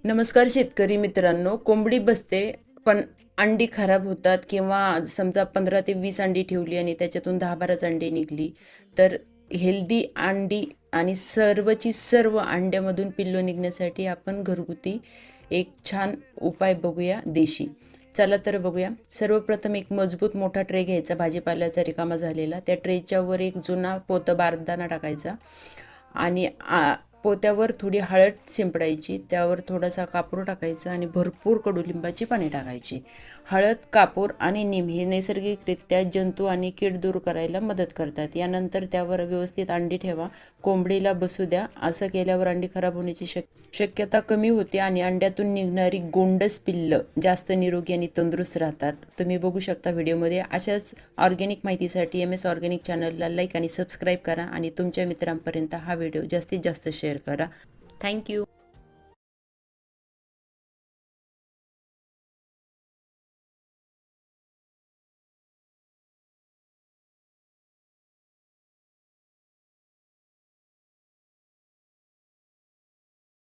नमस्कार शेतकरी मित्रांनो. कोंबडी बसते पण अंडी खराब होतात किंवा समजा 15 ते 20 अंडी ठेवली आणि त्याच्यातून 10-12च अंडी निघली तर हेल्दी अंडी आणि सर्वची सर्व अंड्यामधून पिल्लू निघण्यासाठी आपण घरगुती एक छान उपाय बघूया देशी. चला तर बघूया. सर्वप्रथम एक मजबूत मोठा ट्रे घ्यायचा, भाजीपाल्याचा रिकामा झालेला. त्या ट्रेच्या वर एक जुना बारदाना टाकायचा आणि पोत्यावर थोडी हळद शिंपडायची, त्यावर थोडासा कापूर टाकायचा आणि भरपूर कडुलिंबाची पाने टाकायची. हळद, कापूर आणि नीम हे नैसर्गिकरित्या जंतू आणि कीड दूर करायला मदत करतात. यानंतर त्यावर व्यवस्थित अंडी ठेवा, कोंबडीला बसू द्या. असं केल्यावर अंडी खराब होण्याची शक्यता कमी होते आणि अंड्यातून निघणारी गोंडस पिल्लं जास्त निरोगी आणि तंदुरुस्त राहतात. तुम्ही बघू शकता व्हिडिओमध्ये. अशाच ऑर्गॅनिक माहितीसाठी MS ऑर्गॅनिक चॅनलला लाईक आणि सबस्क्राईब करा आणि तुमच्या मित्रांपर्यंत हा व्हिडिओ जास्तीत जास्त शेअर करा. थँक्यू.